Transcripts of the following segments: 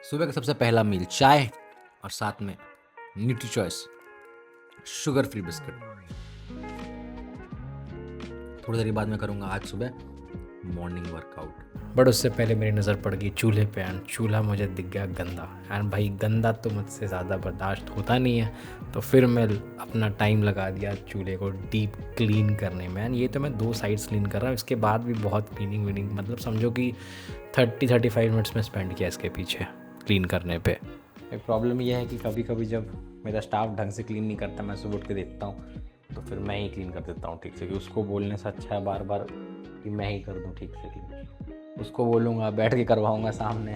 सुबह का सबसे पहला मील चाय और साथ में nutri choice sugar free biscuit. थोड़ी देर बाद मैं करूँगा आज सुबह मॉर्निंग वर्कआउट। बट उससे पहले मेरी नज़र पड़ गई चूल्हे पे एंड चूल्हा मुझे दिख गया गंदा। एंड भाई गंदा तो मुझसे ज़्यादा बर्दाश्त होता नहीं है, तो फिर मैं अपना टाइम लगा दिया चूल्हे को डीप क्लीन करने में। एंड ये तो मैं 2 साइड्स क्लीन कर रहा हूँ, इसके बाद भी बहुत क्लीनिंग वीनिंग, मतलब समझो कि 30-35 मिनट्स में स्पेंड किया इसके पीछे क्लीन करने पे। एक प्रॉब्लम यह है कि कभी कभी जब मेरा स्टाफ ढंग से क्लीन नहीं करता, मैं सुबह उठ के देखता हूँ तो फिर मैं ही क्लीन कर देता हूँ ठीक से, कि उसको बोलने से अच्छा है बार बार कि मैं ही कर दूँ ठीक से क्लीन। उसको बोलूँगा, बैठ के करवाऊँगा सामने,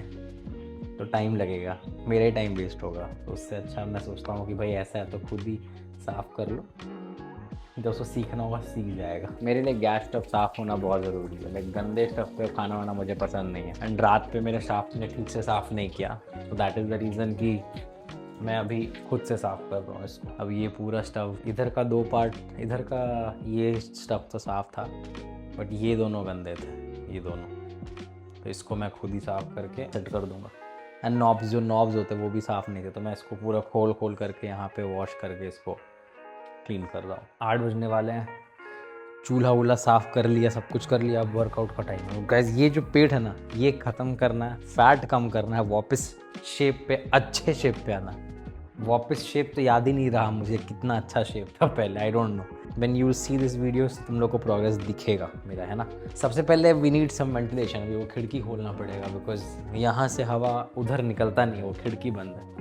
तो टाइम लगेगा, मेरा ही टाइम वेस्ट होगा। तो उससे अच्छा मैं सोचता हूँ कि भाई ऐसा है तो खुद ही साफ़ कर लो, जब उसको सीखना होगा सीख जाएगा। मेरे लिए गैस स्टव साफ़ होना बहुत ज़रूरी है। लाइक गंदे स्टव पे खाना वाना मुझे पसंद नहीं है। एंड रात पे मेरे स्टाफ ने ठीक से साफ़ नहीं किया, तो दैट इज़ द रीज़न कि मैं अभी खुद से साफ़ कर रहा हूँ इसको। अब ये पूरा स्टव, इधर का 2 पार्ट, इधर का ये स्टव तो साफ़ था, बट ये दोनों गंदे थे, ये दोनों। तो इसको मैं खुद ही साफ़ करके सेट कर दूँगा। एंड नॉब्स, जो नॉब्स होते वो भी साफ़ नहीं थे, तो मैं इसको पूरा खोल करके यहाँ पे वॉश करके इसको क्लीन कर रहा हूँ। 8 बजने वाले हैं, चूल्हा वूल्हा साफ़ कर लिया, सब कुछ कर लिया, अब वर्कआउट का टाइम है। गाइस ये जो पेट है ना, ये ख़त्म करना है, फैट कम करना है, वापस शेप पे, अच्छे शेप पे आना। वापस शेप तो याद ही नहीं रहा मुझे कितना अच्छा शेप था पहले, I don't know. When you see this videos तुम लोग को प्रोग्रेस दिखेगा मेरा, है ना। सबसे पहले वी नीड सम वेंटिलेशन। अभी वो खिड़की खोलना पड़ेगा, बिकॉज यहाँ से हवा उधर निकलता नहीं है, वो खिड़की बंद है।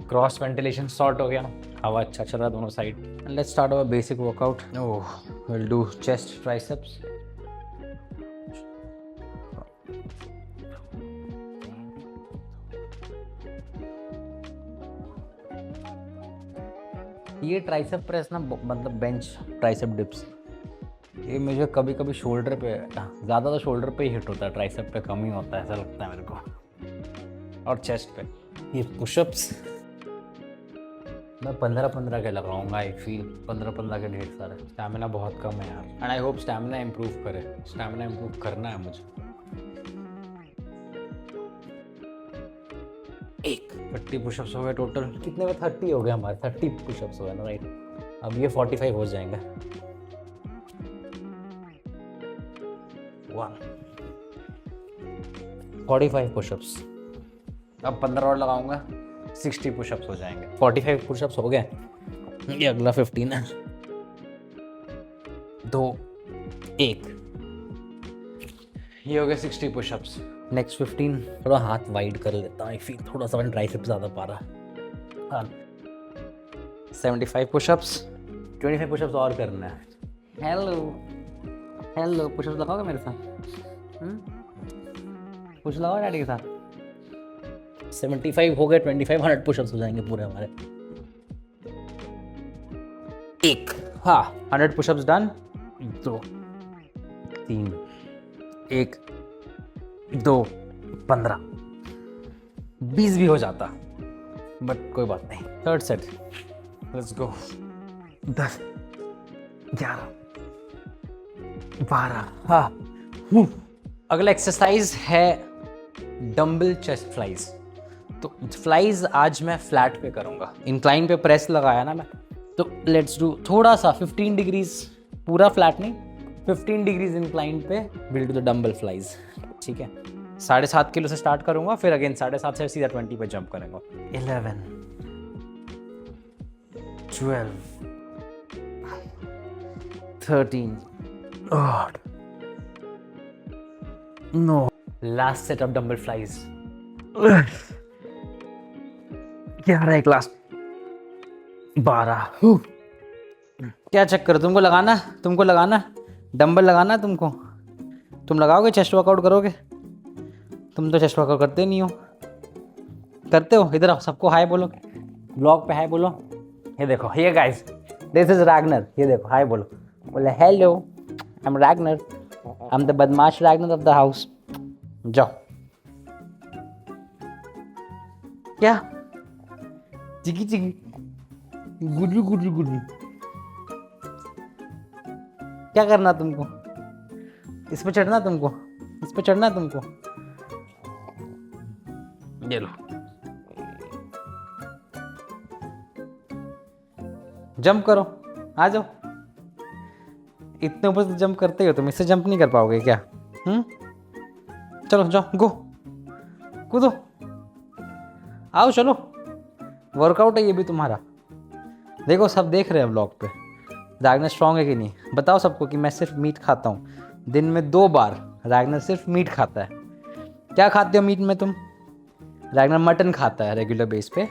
क्रॉस वेंटिलेशन सॉर्ट हो गया, हवा अच्छा चल रहा दोनों side. And let's start our basic workout. Oh, will do chest triceps. ये ट्राइसेप प्रेस ना, मतलब बेंच ट्राइसेप डिप्स, ये मुझे कभी कभी शोल्डर पे, ज़्यादा तो शोल्डर पे ही हिट होता है, ट्राइसेप पे कम ही होता है ऐसा लगता है मेरे को, और चेस्ट पे। ये पुशअप्स मैं 15-15 के लगाऊंगा। आई फील 15-15 के ढेर सारे। स्टैमिना बहुत कम है यार, and I hope stamina improve करे। स्टैमिना इम्प्रूव करना है मुझे। 30 पुशअप्स हो गए टोटल। कितने में 30 हो गए हमारे, 30 पुशअप्स हो गए ना, राइट। अब ये 45 हो जाएंगे। 45 पुशअप्स, अब 15 और लगाऊंगा, 60 पुशअप्स हो जाएंगे। 45 पुशअप्स हो गए, ये अगला 15 है। 2, 1, ये हो गए 60 पुशअप्स। नेक्स्ट 15, थोड़ा हाथ वाइड कर लेता हूँ, आई फील थोड़ा सा ट्राइसेप ज़्यादा पा रहा। 75 पुशअप्स, 25 पुशअप्स और करना है। हेलो पुशअप्स लगाओगे मेरे साथ? पुश लगाओ डैडी के साथ। 75 हो गए, 25 100 पुशअप्स हो जाएंगे पूरे हमारे। 1, हाँ, 100 पुशअप्स डन। 2, 3, 1, 2, 15, 20 भी हो जाता, बट कोई बात नहीं। Third set, let's go. 10, 11, 12, हाँ। अगला एक्सरसाइज है डंबल चेस्ट फ्लाइज। तो फ्लाइज आज मैं फ्लैट पे करूंगा। इंक्लाइन पे प्रेस लगाया ना मैं, तो लेट्स डू थोड़ा सा 15 डिग्रीज, पूरा फ्लैट नहीं, 15 डिग्रीज इंक्लाइन पे will do the dumbbell flies, ठीक है। 7.5 किलो से स्टार्ट करूंगा, फिर अगेन 7.5 से सीधा 20 पे जंप करेंगे। 11, 12, 13, 8, 9, last set of dumbbell flies. 11, एक लास्ट, 12। क्या चक्कर, तुमको लगाना डंबल लगाना तुमको, तुम लगाओगे, चेस्ट वर्कआउट करोगे? तुम तो चेस्ट वर्कआउट करते नहीं हो। करते हो? इधर आओ, सबको हाय बोलो, ब्लॉग पे हाय बोलो। ये देखो, ये गाइस, दिस इज रैगनर। ये देखो, हाय बोलो, बोले hello, I am Ragnar, I am the बदमाश रैगनर ऑफ द हाउस। जाओ। क्या चिकी चिकी, गुडू गुडू गुडू, क्या करना तुमको? इस पे चढ़ना है तुमको, इस पे चढ़ना है तुमको, ये लो। जंप करो, आ जाओ। इतने ऊपर से जंप करते हो तुम, इससे जंप नहीं कर पाओगे क्या? चलो जाओ, गो, कूदो, आओ चलो। वर्कआउट है ये भी तुम्हारा। देखो सब देख रहे हैं व्लॉग पे, रैगनर स्ट्रांग है कि नहीं। बताओ सबको कि मैं सिर्फ मीट खाता हूँ, दिन में 2 बार रैगनर सिर्फ मीट खाता है। क्या खाते हो मीट में तुम? रैगनर मटन खाता है रेगुलर बेस पे,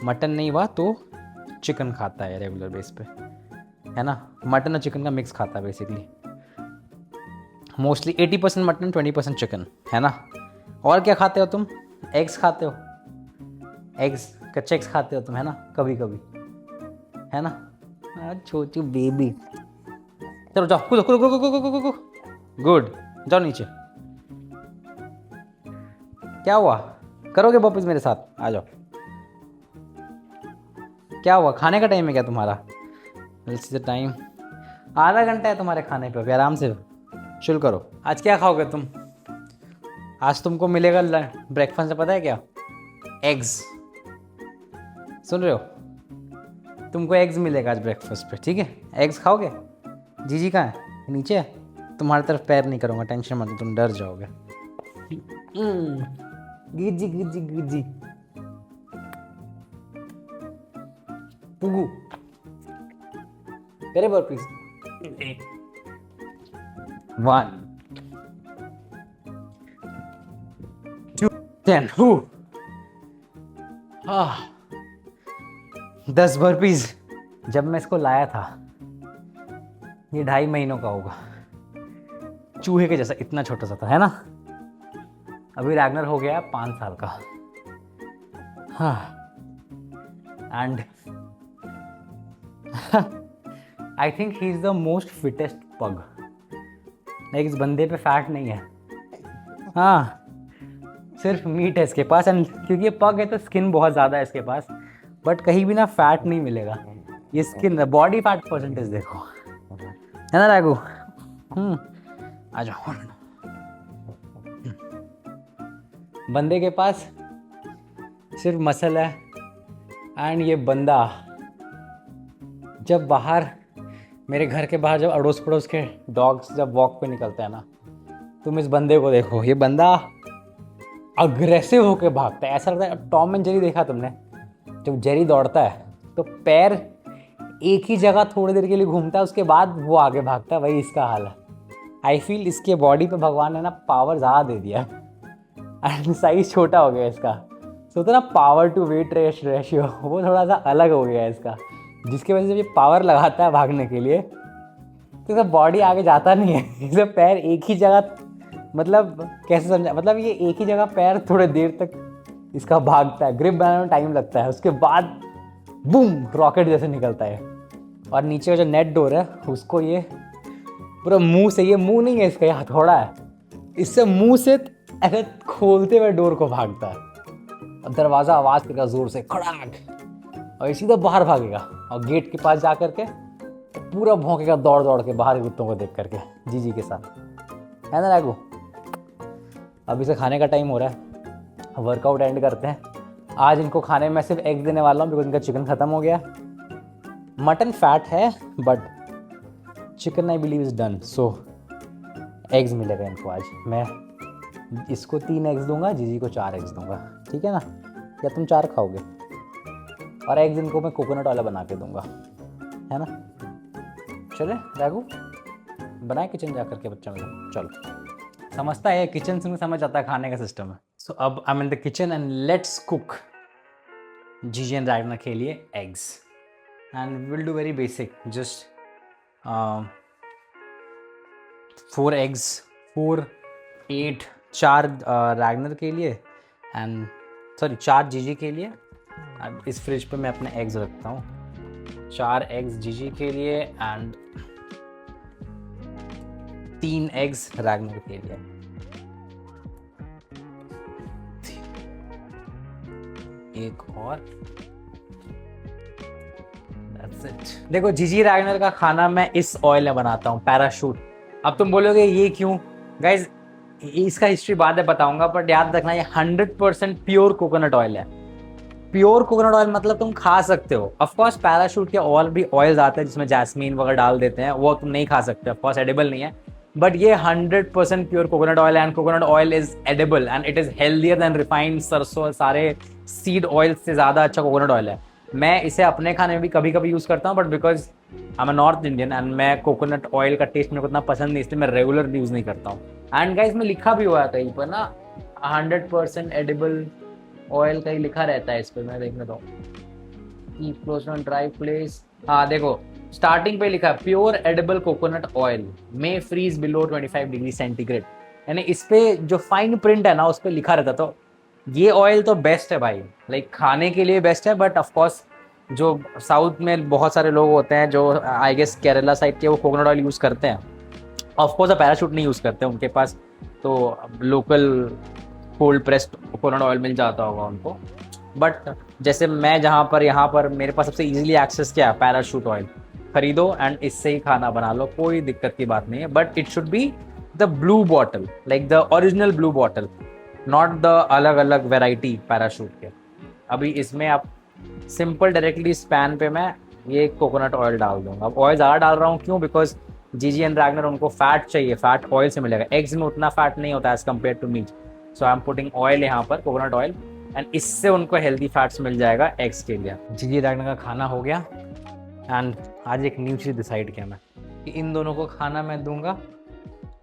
मटन नहीं हुआ तो चिकन खाता है रेगुलर बेस पे, है ना। मटन और चिकन का मिक्स खाता है बेसिकली, मोस्टली 80% मटन 20% चिकन, है ना। और क्या खाते हो तुम? एग्स खाते हो, एग्स, कच्चे एग्स खाते हो तुम, है ना, कभी कभी, है ना। छोटी बेबी। चलो जाओ, कूदो कूदो कूदो कूदो कूदो, गुड, जाओ नीचे। क्या हुआ, करोगे वापस मेरे साथ? आ जाओ। क्या हुआ, खाने का टाइम है क्या तुम्हारा? टाइम आधा घंटा है तुम्हारे खाने पे, अभी आराम से चिल करो। आज क्या खाओगे तुम? आज तुमको मिलेगा ब्रेकफास्ट में, पता है क्या? एग्स। सुन रहे हो? तुमको एग्स मिलेगा आज ब्रेकफास्ट पे, ठीक है? एग्स खाओगे? जीजी कहाँ है? नीचे है। तुम्हारी तरफ पैर नहीं करूँगा, टेंशन मत लो, तुम डर जाओगे। गिज्जी गिज्जी गिज्जी पुगू करे बर्पीज। 1 2 10 10 बर्पीज। जब मैं इसको लाया था ये 2.5 महीनों का होगा, चूहे के जैसा, इतना छोटा सा था, है ना। अभी रैगनर हो गया 5 साल का। हाँ, and I think he is the most fittest पग। लाइक इस बंदे पे फैट नहीं है, हाँ, सिर्फ मीट है इसके पास। एंड क्योंकि ये पग है तो स्किन बहुत ज़्यादा है इसके पास, बट कहीं भी ना फैट नहीं मिलेगा। ये स्किन, बॉडी फैट परसेंटेज देखो, है ना राघु। आ जाओ। बंदे के पास सिर्फ मसल है। एंड ये बंदा जब बाहर, मेरे घर के बाहर जब अड़ोस पड़ोस के डॉग्स जब वॉक पे निकलते हैं ना, तुम इस बंदे को देखो, ये बंदा अग्रेसिव होके भागता है। ऐसा लगता है, टॉम एंड जेरी देखा तुमने? जब जेरी दौड़ता है तो पैर एक ही जगह थोड़ी देर के लिए घूमता है, उसके बाद वो आगे भागता है, वही इसका हाल है। आई फील इसके बॉडी पे भगवान ने ना पावर ज़्यादा दे दिया एंड साइज छोटा हो गया इसका। सोचो ना, पावर टू वेट रेशियो वो थोड़ा सा अलग हो गया है इसका, जिसकी वजह से ये पावर लगाता है भागने के लिए तो इसका बॉडी आगे जाता नहीं है। इसका पैर एक ही जगह, मतलब कैसे समझा, मतलब ये एक ही जगह पैर थोड़े देर तक इसका भागता है, ग्रिप बनाने में टाइम लगता है, उसके बाद बूम रॉकेट जैसे निकलता है। और नीचे का जो नेट डोर है उसको ये पूरा मुंह से, ये मुंह नहीं है इसका, ये हथौड़ा है, इससे मुंह से ऐसे खोलते हुए डोर को भागता है। अब दरवाज़ा आवाज़ करेगा ज़ोर से, खड़ाक, और सीधा बाहर भागेगा और गेट के पास जा करके पूरा भौंकेगा दौड़ दौड़ के बाहर कुत्तों को देख करके, जीजी के साथ, है ना राघु। अब इसे खाने का टाइम हो रहा है, वर्कआउट एंड करते हैं। आज इनको खाने में सिर्फ एग देने वाला हूँ बिकॉज इनका चिकन ख़त्म हो गया। मटन फैट है but chicken I believe is done, so eggs मिलेगा इनको आज। मैं इसको 3 एग्स दूंगा, जीजी को 4 एग्स दूंगा, ठीक है ना? या तुम 4 खाओगे? और एग्स इनको मैं कोकोनट वाला बना के दूंगा, है ना। चले राघु, बनाए किचन जा करके बच्चा मेरा, चलो। समझता है किचन से, समझ आता है खाने का सिस्टम है। सो अब I am in the kitchen and let's cook जीजी एंड रैगनर के लिए eggs and will do very basic, just 4 eggs, 4 8 4 Ragnar के लिए एंड 4 जीजी के लिए। अब इस फ्रिज पे मैं अपने एग्स रखता हूँ। 4 एग्स जीजी के लिए एंड 3 एग्स रैगनर के लिए। एक और, That's it. देखो जीजी रैगनर का खाना मैं इस ऑयल में बनाता हूँ, पैराशूट अब तुम बोलोगे ये क्यों? गाइज इसका हिस्ट्री बाद में बताऊंगा, बट याद रखना ये 100% प्योर कोकोनट ऑयल है। प्योर कोकोनट ऑयल मतलब तुम खा सकते हो। ऑफ कोर्स पैराशूट के और भी ऑयल्स आते हैं जिसमें जैस्मीन वगैरह डाल देते हैं, वो तुम नहीं खा सकते, ऑफ कोर्स एडिबल नहीं है। बट ये 100% प्योर कोकोनट ऑयल है, and coconut oil is edible and it is healthier then refined सरसों सारे सीड ऑयल से ज़्यादा अच्छा कोकोनट ऑयल है। मैं इसे अपने खाने में भी कभी कभी यूज़ करता हूँ, but because I am north Indian and मैं कोकोनट ऑयल का टेस्ट मेरे को इतना पसंद नहीं, इसलिए मैं रेगुलर यूज़ नहीं करता हूँ। एंड गाइस में लिखा भी हुआ है कहीं पर ना 100% एडिबल ऑयल का ही लिखा रहता है इस पर, मैं देखने दो keep close on dry place. हाँ देखो स्टार्टिंग पे लिखा है प्योर एडिबल कोकोनट ऑयल मे फ्रीज बिलो 25 डिग्री सेंटीग्रेड, यानी इस पे जो फाइन प्रिंट है ना उस पर लिखा रहता। तो ये ऑयल तो बेस्ट है भाई, लाइक खाने के लिए बेस्ट है। बट ऑफ कोर्स जो साउथ में बहुत सारे लोग होते हैं जो आई गेस केरला साइड के, वो कोकोनट ऑयल यूज़ करते हैं। ऑफ कोर्स पैराशूट नहीं यूज़ करते, उनके पास तो local cold pressed coconut oil मिल जाता होगा उनको। बट जैसे मैं जहाँ पर यहाँ पर मेरे पास सबसे इजीली एक्सेस क्या है, पैराशूट ऑयल खरीदो एंड इससे ही खाना बना लो, कोई दिक्कत की बात नहीं है। But it should be the blue bottle, like the original blue bottle, not the अलग अलग वेराइटी पैराशूट के। अभी इसमें आप सिंपल डायरेक्टली इस पैन पे मैं ये कोकोनट ऑयल डाल दूंगा। अब ऑयल ज़्यादा डाल रहा हूँ क्यों, बिकॉज जीजी एंड रैगनर उनको फैट चाहिए, फैट ऑयल से मिलेगा, एग्स में उतना फैट नहीं होता as compare to meat. So I am putting oil यहाँ पर, कोकोनट ऑयल, एंड इससे उनको हेल्दी फैट्स मिल जाएगा एग्स के लिए। जीजी रैगनर का खाना हो गया एंड आज एक न्यू चीज़ डिसाइड किया मैं कि इन दोनों को खाना मैं दूंगा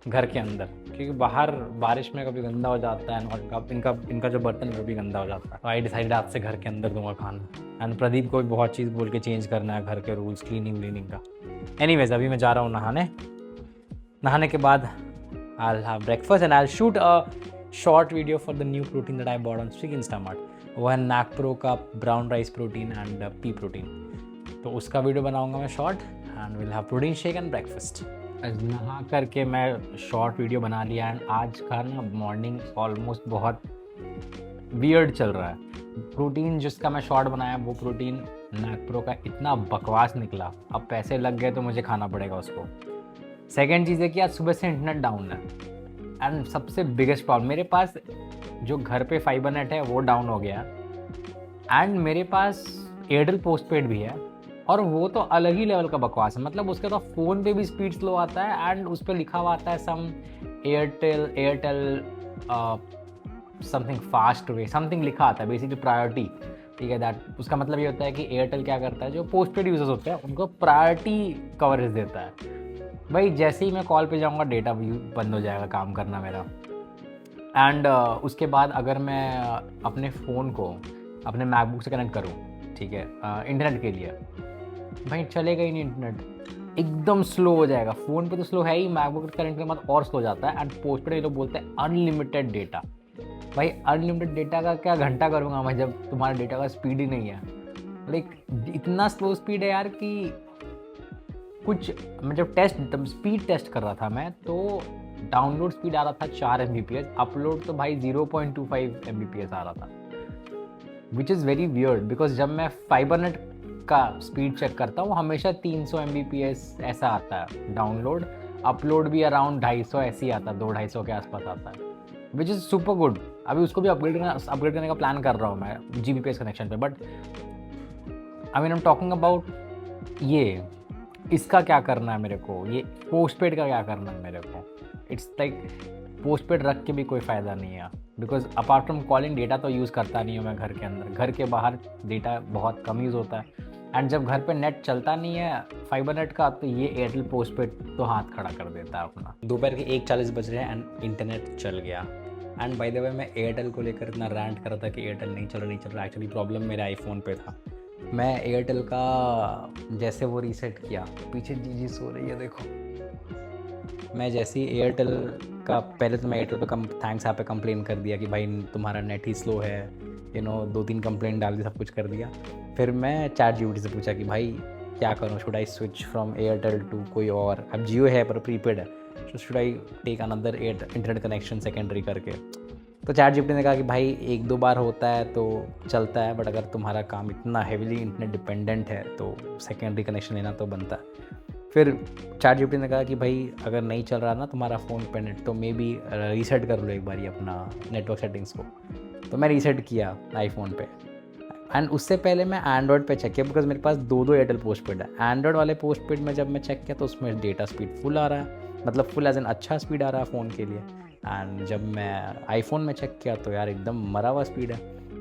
घर के अंदर, क्योंकि बाहर बारिश में कभी गंदा हो जाता है और इनका जो बर्तन है वो भी गंदा हो जाता है। तो आई डिसाइड आज से घर के अंदर दूंगा खाना। एंड प्रदीप को भी बहुत चीज़ बोल के चेंज करना है घर के रूल्स, क्लीनिंग का। एनीवेज अभी मैं जा रहा हूँ नहाने के बाद I have breakfast and I shoot a short video for the new protein that I bought on Swiggy Instamart. वो है NACPRO का brown rice protein and P protein. तो उसका वीडियो बनाऊंगा मैं short and will have protein shake and breakfast. नहा करके मैं शॉर्ट वीडियो बना लिया एंड आज का ना मॉर्निंग ऑलमोस्ट बहुत वियर्ड चल रहा है। प्रोटीन जिसका मैं शॉर्ट बनाया वो प्रोटीन NACPRO का इतना बकवास निकला, अब पैसे लग गए तो मुझे खाना पड़ेगा उसको। सेकेंड चीज़ है कि आज सुबह से इंटरनेट डाउन है एंड सबसे बिगेस्ट प्रॉब्लम, मेरे पास जो घर पे फाइबर नेट है वो डाउन हो गया एंड मेरे पास एयरटेल पोस्टपेड भी है और वो तो अलग ही लेवल का बकवास है। मतलब उसके तो फ़ोन पे भी स्पीड स्लो आता है एंड उस पर लिखा हुआ आता है some Airtel something fast way, something लिखा आता है बेसिकली प्रायोरिटी। ठीक है, दैट उसका मतलब ये होता है कि एयरटेल क्या करता है, जो पोस्टपेड यूजर्स होते हैं उनको प्रायोरिटी कवरेज देता है। भाई जैसे ही मैं कॉल पे जाऊँगा डेटा बंद हो जाएगा काम करना मेरा। एंड उसके बाद अगर मैं अपने फ़ोन को अपने मैकबुक से कनेक्ट करूँ, ठीक है, इंटरनेट के लिए, भाई चलेगा ही नहीं इंटरनेट, एकदम स्लो हो जाएगा। फ़ोन पे तो स्लो है ही, मैकबुक करंट के बाद और स्लो जाता है। एंड पोस्टपेड ये लोग बोलते हैं अनलिमिटेड डेटा। भाई अनलिमिटेड डेटा का क्या घंटा करूँगा मैं जब तुम्हारे डेटा का स्पीड ही नहीं है। लाइक इतना स्लो स्पीड है यार कि कुछ, मैं जब स्पीड टेस्ट कर रहा था मैं, तो डाउनलोड स्पीड आ रहा था 4 Mbps, अपलोड तो भाई 0.25 Mbps आ रहा था, which is very weird because जब मैं फाइबर नेट का स्पीड चेक करता हूँ हमेशा 300 Mbps ऐसा आता है डाउनलोड, अपलोड भी अराउंड 250 ऐसे ही आता है, 200-250 के आसपास आता है, विच इज़ सुपर गुड। अभी उसको भी अपग्रेड करने का प्लान कर रहा हूँ मैं Gbps कनेक्शन पे। But I mean I am talking about ये, इसका क्या करना है मेरे को, ये पोस्टपेड का क्या करना है मेरे को। इट्स लाइक पोस्टपेड रख के भी कोई फ़ायदा नहीं है because apart from calling data तो यूज़ करता नहीं हूँ मैं घर के अंदर, घर के बाहर डेटा बहुत कम यूज़ होता है। एंड जब घर पे नेट चलता नहीं है फाइबर नेट का, तो ये एयरटेल पोस्टपेड तो हाथ खड़ा कर देता है अपना। दोपहर के 1:40 बज रहे हैं एंड इंटरनेट चल गया। एंड बाय द वे मैं एयरटेल को लेकर इतना रैंट कर रहा था कि एयरटेल नहीं चल रहा। एक्चुअली प्रॉब्लम मेरे आईफोन पे था। मैं एयरटेल का जैसे वो रीसेट किया, पीछे जीजी सो रही है देखो, मैं जैसे ही एयरटेल का, पहले तो मैं एयरटेल पे थैंक्स ऐप पे कंप्लेन कर दिया कि भाई तुम्हारा नेट ही स्लो है, 2-3 कंप्लेंट डाल दी, सब कुछ कर दिया। फिर मैं ChatGPT से पूछा कि भाई क्या करूँ, should I switch from Airtel to कोई और, अब जियो है पर प्रीपेड है, तो should I take another internet connection secondary करके। तो ChatGPT ने कहा कि भाई 1-2 बार होता है तो चलता है, बट अगर तुम्हारा काम इतना हेविली इंटरनेट डिपेंडेंट है तो सेकेंडरी कनेक्शन लेना तो बनता है। फिर चैट जीपीटी ने कहा कि भाई अगर नहीं चल रहा ना तुम्हारा फ़ोन पे नेट तो मे बी रीसेट कर लो एक बारी अपना नेटवर्क सेटिंग्स को। तो मैं रीसेट किया आईफोन पे, एंड उससे पहले मैं एंड्रॉयड पे चेक किया बिकॉज मेरे पास दो एयरटेल पोस्टपेड है। एंड्रॉयड वाले पोस्टपेड में जब मैं चेक किया तो उसमें डेटा स्पीड फुल आ रहा है, मतलब फुल एज एन अच्छा स्पीड आ रहा है फ़ोन के लिए। एंड जब मैं आईफोन में चेक किया तो यार एकदम मरा हुआ स्पीड है।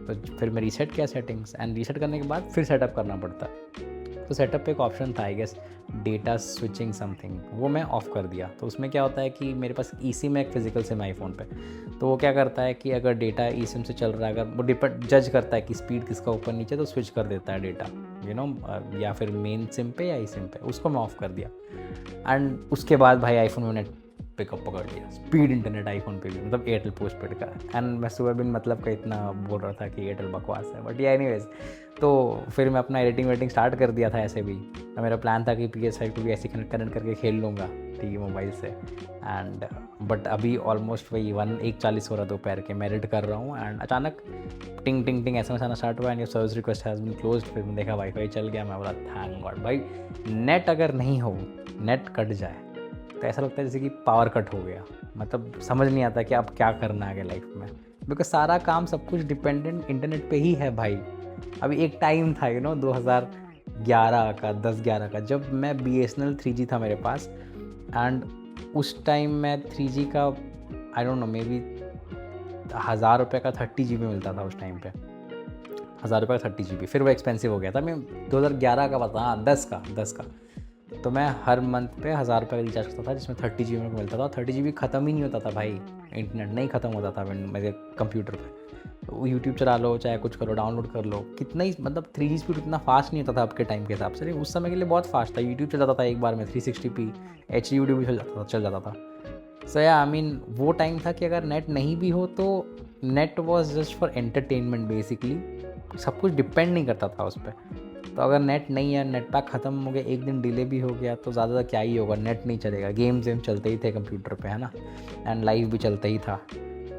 तो फिर मैं रीसेट किया सेटिंग्स, एंड रीसेट करने के बाद फिर सेटअप करना पड़ता है। तो सेटअप पे एक ऑप्शन था I guess data switching something, वो मैं ऑफ़ कर दिया। तो उसमें क्या होता है कि मेरे पास ई सिम है एक फ़िज़िकल सिम आईफोन पे, तो वो क्या करता है कि अगर डेटा ई सिम से चल रहा है, अगर वो डिपेंड जज करता है कि स्पीड किसका ऊपर नीचे, तो स्विच कर देता है डेटा या फिर मेन सिम पे या ई सिम पे, उसको मैं ऑफ़ कर दिया। एंड उसके बाद भाई आईफोन में नेट पिकअप पकड़ लिया, स्पीड इंटरनेट आईफोन पे भी, मतलब एयरटेल पोस्टपेड का। एंड मैं सुबह बिन मतलब का इतना बोल रहा था कि एयरटेल बकवास है, बट एनीवेज। तो फिर मैं अपना एडिटिंग स्टार्ट कर दिया था ऐसे भी। तो मेरा प्लान था कि PS5 को भी ऐसे कनेक्ट करके खेल लूँगा टीवी मोबाइल से। एंड बट अभी ऑलमोस्ट वही 1:40 हो रहा दोपहर के, मैं एडिट कर रहा हूँ एंड अचानक टिंग टिंग टिंग SMS आना स्टार्ट हुआ and your service request has been closed. फिर मैंने देखा वाईफाई चल गया। मैं बोला थैंक गॉड। भाई नेट अगर नहीं हो, नेट कट जाए तो ऐसा लगता है जैसे कि पावर कट हो गया, मतलब समझ नहीं आता कि अब क्या करना है आगे लाइफ में, बिकॉज सारा काम सब कुछ डिपेंडेंट इंटरनेट पे ही है भाई। अभी एक टाइम था 2011 का 10-11 का, जब मैं BSNL 3G था मेरे पास, एंड उस टाइम में 3G का I don't know may be 1000 रुपये का 30 GB मिलता था उस टाइम पे, 1000 रुपये का 30 GB। फिर वो एक्सपेंसिव हो गया था। मैं 2011 का बता, हाँ 10 का। तो मैं हर मंथ पे 1000 रुपये का रिचार्ज करता था जिसमें 30 GB को मिलता था। 30 GB ख़त्म ही नहीं होता था भाई, इंटरनेट नहीं ख़त्म होता था मेरे कंप्यूटर पे। तो यूट्यूब चला लो, चाहे कुछ करो, डाउनलोड कर लो, कितना ही मतलब 3G स्पीड उतना फास्ट नहीं होता था आपके टाइम के हिसाब से, लेकिन उस समय के लिए बहुत फास्ट था। यूट्यूब चल जाता था एक बार में 360p HD वीडियो भी चल जाता था। सो या आई मीन वो टाइम था कि अगर नेट नहीं भी हो तो net was just for entertainment basically, सब कुछ डिपेंड नहीं करता था उस पर। तो अगर नेट नहीं है, नेट पैक ख़त्म हो गया, एक दिन डिले भी हो गया तो ज़्यादा क्या ही होगा, नेट नहीं चलेगा। गेम्स चलते ही थे कंप्यूटर पे, है ना, एंड लाइव भी चलता ही था।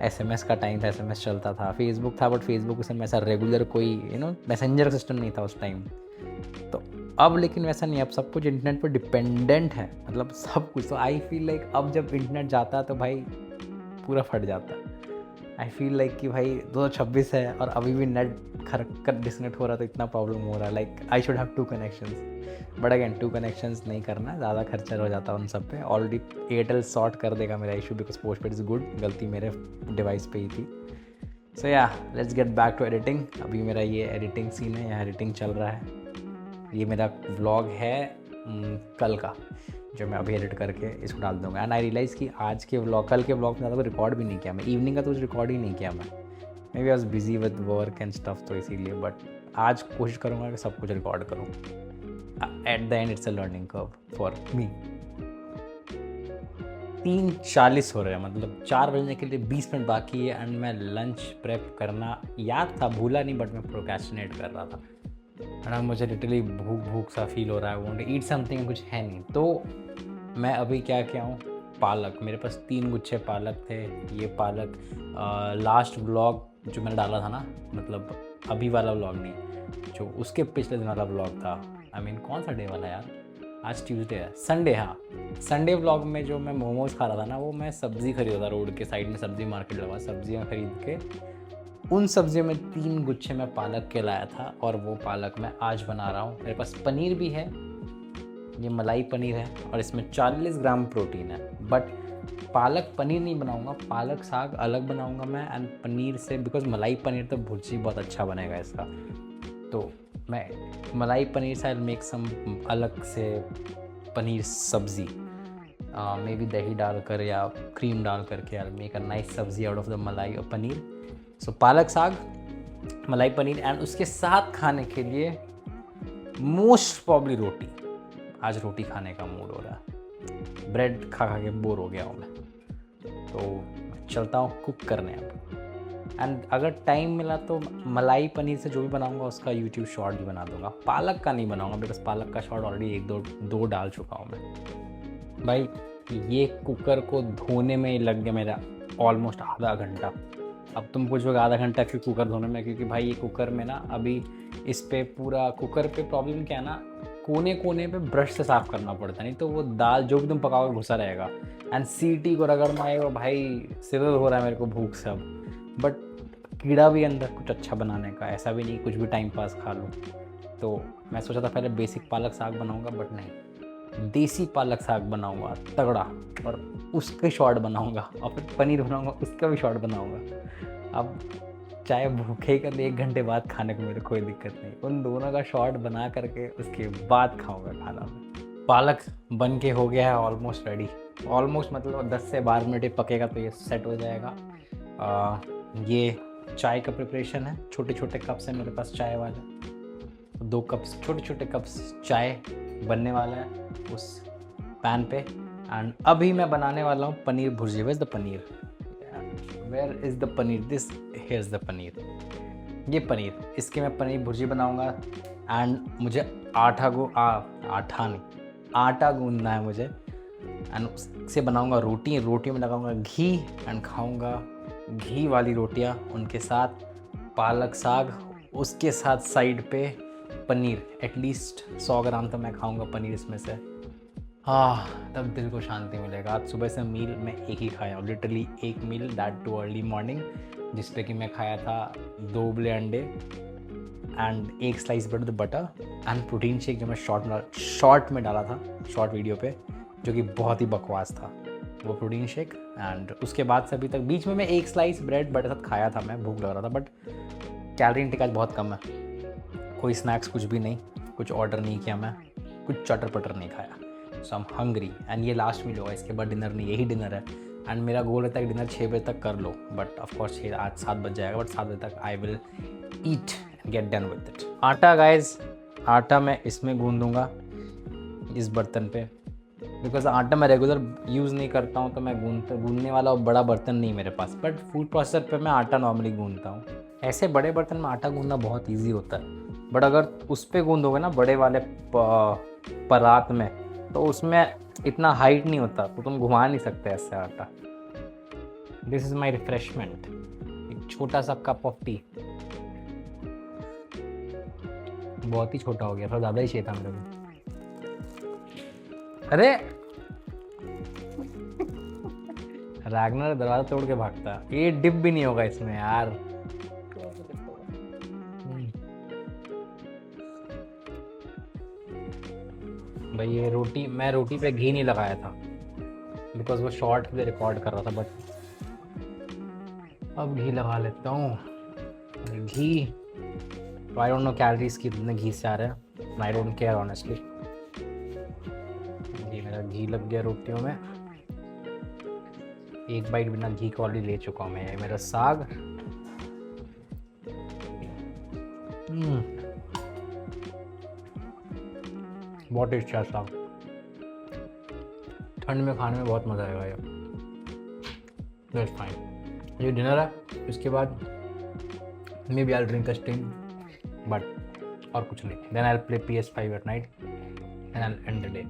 SMS का टाइम था, SMS चलता था। फेसबुक था, बट फेसबुक उस समय ऐसा रेगुलर कोई मैसेंजर सिस्टम नहीं था उस टाइम। तो अब लेकिन वैसा नहीं, अब सब कुछ इंटरनेट पर डिपेंडेंट है, मतलब सब कुछ। तो आई फील लाइक अब जब इंटरनेट जाता है तो भाई पूरा फट जाता है। आई फील लाइक कि भाई 2026 है और अभी भी नेट खरक डिस्कनेक्ट हो रहा है, तो इतना प्रॉब्लम हो रहा है। Like I should have 2 connections, but again 2 connections नहीं करना, ज़्यादा खर्चा हो जाता है उन सब पे। ऑलरेडी एयरटेल सॉर्ट कर देगा मेरा issue, because postpaid is good, गलती मेरे डिवाइस पे ही थी। So yeah let's get back to editing. अभी मेरा ये एडिटिंग सीन है, यहाँ एडिटिंग चल रहा है। ये मेरा व्लॉग है कल का, जो मैं अभी एडिट करके इसको डाल दूँगा। एंड आई रियलाइज़ कि आज के व्लॉग, कल के व्लॉग में ज़्यादा रिकॉर्ड भी नहीं किया मैं, इवनिंग का तो कुछ रिकॉर्ड ही नहीं किया मैं, maybe I was busy with work and stuff, तो इसीलिए। बट आज कोशिश करूँगा कि सब कुछ रिकॉर्ड करूँ। At the end it's a learning curve for me. 3:40 हो रहे हैं, मतलब 4 बजने के लिए 20 मिनट बाकी है। एंड मैं लंच प्रेप करना याद था, भूला नहीं, बट मैं प्रोक्रेस्टिनेट कर रहा था। और मुझे लिटरली भूख सा फील हो रहा है, वांट टू ईट समथिंग, कुछ है नहीं। तो मैं अभी क्या किया हूँ, पालक, मेरे पास 3 गुच्छे पालक थे। ये पालक लास्ट व्लॉग जो मैंने डाला था ना, मतलब अभी वाला व्लॉग नहीं, जो उसके पिछले दिन वाला व्लॉग था। आई मीन कौन सा डे वाला यार, आज ट्यूसडे है, संडे, हाँ संडे व्लॉग में जो मैं मोमोज़ खा रहा था ना, वो मैं सब्ज़ी खरीदा था, रोड के साइड में सब्ज़ी मार्केट लगा, सब्जियाँ खरीद के उन सब्जियों में 3 गुच्छे में पालक के लाया था, और वो पालक मैं आज बना रहा हूँ। मेरे पास पनीर भी है, ये मलाई पनीर है, और इसमें 40 ग्राम प्रोटीन है। बट पालक पनीर नहीं बनाऊँगा, पालक साग अलग बनाऊँगा मैं, एंड पनीर से, बिकॉज मलाई पनीर तो भुर्जी बहुत अच्छा बनेगा इसका, तो मैं मलाई पनीर से आई मेक सम अलग से पनीर सब्ज़ी, मे बी दही डालकर या क्रीम डाल करके आई मेक अ नाइस सब्ज़ी आउट ऑफ द मलाई और पनीर। सो पालक साग, मलाई पनीर, एंड उसके साथ खाने के लिए मोस्ट प्रॉब्ली रोटी। आज रोटी खाने का मूड हो रहा है, ब्रेड खा के बोर हो गया हूँ मैं, तो चलता हूँ कुक करने अब। एंड अगर टाइम मिला तो मलाई पनीर से जो भी बनाऊँगा उसका यूट्यूब शॉर्ट भी बना दूँगा। पालक का नहीं बनाऊँगा, बिकॉज पालक का शॉर्ट ऑलरेडी 1-2 डाल चुका हूँ मैं। भाई ये कुकर को धोने में लग गया मेरा ऑलमोस्ट आधा घंटा। अब तुम पूछोगे आधा घंटा क्यों कुकर धोने में, क्योंकि भाई ये कुकर में ना अभी इस पे पूरा कुकर पे प्रॉब्लम क्या है ना, कोने कोने पे ब्रश से साफ करना पड़ता है, नहीं तो वो दाल जो भी तुम पकाओगे घुसा रहेगा। एंड सीटी को रगड़ना है भाई, सिर हो रहा है मेरे को भूख से अब। बट कीड़ा भी अंदर कुछ अच्छा बनाने का, ऐसा भी नहीं कुछ भी टाइम पास खा लो। तो मैं सोचा था पहले बेसिक पालक साग बनाऊंगा, बट नहीं, देसी पालक साग बनाऊंगा तगड़ा, और उसके शॉर्ट बनाऊंगा, और फिर पनीर बनाऊंगा उसका भी शॉर्ट बनाऊंगा। अब चाहे भूखे कर 1 घंटे बाद खाने को मेरे कोई दिक्कत नहीं, उन दोनों का शॉर्ट बना करके उसके बाद खाऊंगा खाना में। पालक बन के हो गया है ऑलमोस्ट रेडी। ऑलमोस्ट मतलब 10 से 12 मिनट ही पकेगा तो ये सेट हो जाएगा। ये चाय का प्रिपरेशन है, छोटे छोटे कप्स हैं मेरे पास चाय वाले, 2 कप्स छोटे छोटे कप्स चाय बनने वाला है उस पैन पे। एंड अभी मैं बनाने वाला हूँ paneer bhurji. Where is the paneer, where is the paneer, this here is the paneer. ये पनीर, इसके मैं पनीर भुर्जी बनाऊँगा। एंड मुझे आटा गूंदना है मुझे, एंड उससे बनाऊँगा रोटी। रोटी में लगाऊँगा घी एंड खाऊँगा घी वाली रोटियाँ, उनके साथ पालक साग, उसके साथ साइड पे पनीर। एटलीस्ट 100 ग्राम तो मैं खाऊँगा पनीर इसमें से। तब दिल को शांति मिलेगा। आज सुबह से मील मैं एक ही खाया हूँ, लिटरली एक मील, दैट टू अर्ली मॉर्निंग, जिस पे कि मैं खाया था 2 उबले अंडे and 1 slice bread with butter and protein shake, जो मैं शॉर्ट में डाला था, शॉर्ट वीडियो पे, जो कि बहुत ही बकवास था वो प्रोटीन शेक। एंड उसके बाद से अभी तक बीच में मैं 1 स्लाइस ब्रेड बटर साथ खाया था, मैं भूख लग रहा था, बट कैलोरी इंटेक आज बहुत कम है। कोई स्नैक्स कुछ भी नहीं, कुछ ऑर्डर नहीं किया मैं, कुछ चटर पटर नहीं खाया। सो आई एम हंग्री एंड ये लास्ट मील होगा, इसके बाद डिनर नहीं, यही डिनर है। एंड मेरा गोल रहता है कि डिनर 6 बजे तक कर लो, बट ऑफकोर्स आज 7 बज जाएगा, बट 7 बजे तक I will eat and get done with it. आटा गाइज, आटा मैं इसमें गूंदूंगा इस बर्तन पे, बिकॉज आटा मैं रेगुलर यूज़ नहीं करता हूँ, तो मैं गूंदने वाला बड़ा बर्तन नहीं मेरे पास, बट फूड प्रोसेसर पे मैं आटा नॉर्मली गूंदता हूँ। ऐसे बड़े बर्तन में आटा गूंदना बहुत ईजी होता है, बट अगर उस पर गूंदोगे ना बड़े वाले परात में, तो उसमें इतना हाइट नहीं होता, तो तुम घुमा नहीं सकते ऐसे आटा। दिस इज़ माई रिफ्रेशमेंट, एक छोटा सा कप ऑफ टी। बहुत ही छोटा हो गया, थोड़ा ज़्यादा ही चाहिए था मेरे को। अरे रैगनर दरवाजा तोड़ के भागता, ये डिप भी नहीं होगा इसमें यार। भाई ये रोटी, मैं रोटी पे घी नहीं लगाया था बिकॉज वो शॉर्ट पे रिकॉर्ड कर रहा था, बट अब घी लगा लेता हूँ। घी, आई डोंट नो कैलोरीज कितने घी से आ रहे हैं, आई डोंट केयर ऑनेस्टली। मेरा घी लग गया रोटियों में, एक बाइट बिना घी को ऑलरेडी ले चुका हूँ मैं। ये मेरा साग, बहुत टेस्टी है साग, ठंड में खाने में बहुत मज़ा आएगा ये। That's fine. ये डिनर है, इसके बाद maybe I drink a Sting, but और कुछ नहीं। Then I play PS5 at night and I end the day.